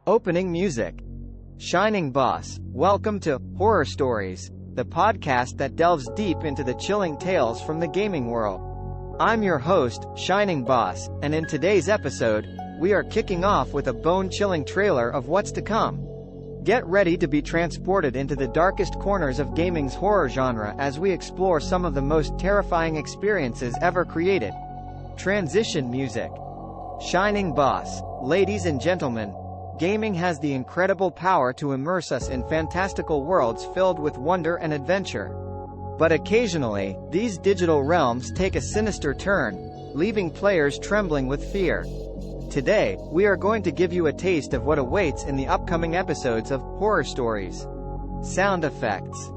Opening music. Shining Boss. Welcome to Horror Stories, the podcast that delves deep into the chilling tales from the gaming world. I'm your host, Shining Boss, and in today's episode, we are kicking off with a bone-chilling trailer of what's to come. Get ready to be transported into the darkest corners of gaming's horror genre as we explore some of the most terrifying experiences ever created. Transition music. Shining Boss. Ladies and gentlemen, gaming has the incredible power to immerse us in fantastical worlds filled with wonder and adventure. But occasionally, these digital realms take a sinister turn, leaving players trembling with fear. Today, we are going to give you a taste of what awaits in the upcoming episodes of Horror Stories. Sound effects.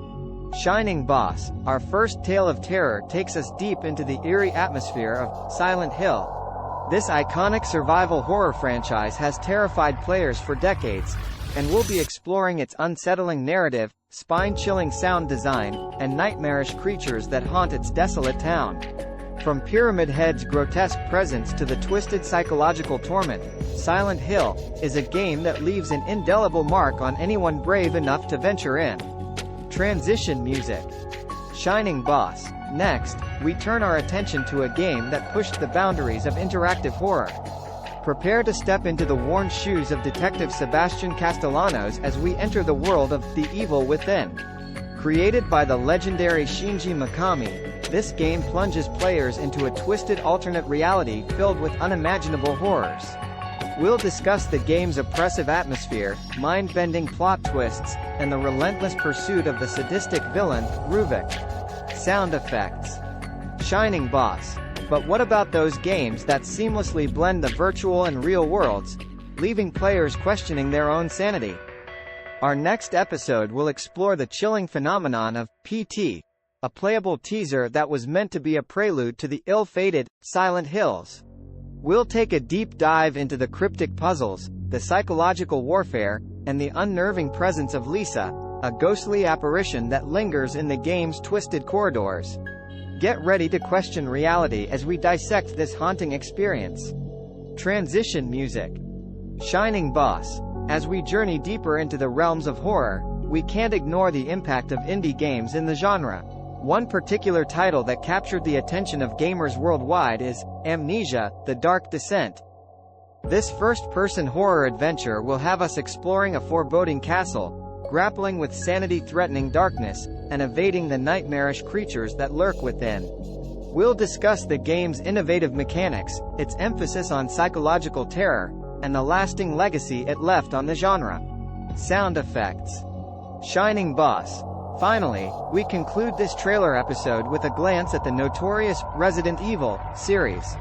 Shining Boss. Our first tale of terror takes us deep into the eerie atmosphere of Silent Hill. This iconic survival horror franchise has terrified players for decades, and we'll be exploring its unsettling narrative, spine-chilling sound design, and nightmarish creatures that haunt its desolate town. From Pyramid Head's grotesque presence to the twisted psychological torment, Silent Hill is a game that leaves an indelible mark on anyone brave enough to venture in. Transition music. Shining Boss. Next, we turn our attention to a game that pushed the boundaries of interactive horror. Prepare to step into the worn shoes of Detective Sebastian Castellanos as we enter the world of The Evil Within. Created by the legendary Shinji Mikami, this game plunges players into a twisted alternate reality filled with unimaginable horrors. We'll discuss the game's oppressive atmosphere, mind-bending plot twists, and the relentless pursuit of the sadistic villain, Ruvik. Sound effects. Shining Boss. But what about those games that seamlessly blend the virtual and real worlds, leaving players questioning their own sanity? Our next episode will explore the chilling phenomenon of PT, a playable teaser that was meant to be a prelude to the ill-fated Silent Hills. We'll take a deep dive into the cryptic puzzles, the psychological warfare, and the unnerving presence of Lisa, a ghostly apparition that lingers in the game's twisted corridors. Get ready to question reality as we dissect this haunting experience. Transition music. Shining Boss. As we journey deeper into the realms of horror, we can't ignore the impact of indie games in the genre. One particular title that captured the attention of gamers worldwide is Amnesia: The Dark Descent. This first-person horror adventure will have us exploring a foreboding castle, grappling with sanity-threatening darkness, and evading the nightmarish creatures that lurk within. We'll discuss the game's innovative mechanics, its emphasis on psychological terror, and the lasting legacy it left on the genre. Sound effects. Shining Boss. Finally, we conclude this trailer episode with a glance at the notorious Resident Evil series.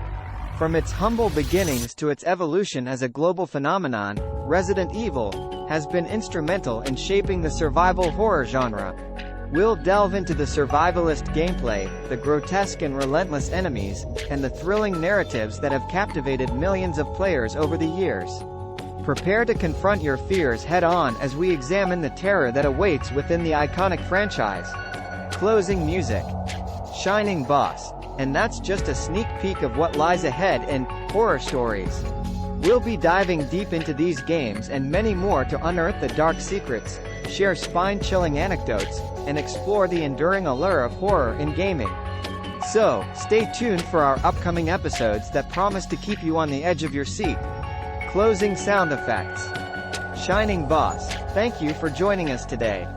From its humble beginnings to its evolution as a global phenomenon, Resident Evil has been instrumental in shaping the survival horror genre. We'll delve into the survivalist gameplay, the grotesque and relentless enemies, and the thrilling narratives that have captivated millions of players over the years. Prepare to confront your fears head-on as we examine the terror that awaits within the iconic franchise. Closing music. Shining Boss. And that's just a sneak peek of what lies ahead in Horror Stories. We'll be diving deep into these games and many more to unearth the dark secrets, share spine-chilling anecdotes, and explore the enduring allure of horror in gaming. So, stay tuned for our upcoming episodes that promise to keep you on the edge of your seat. Closing sound effects. Shining Boss. Thank you for joining us today.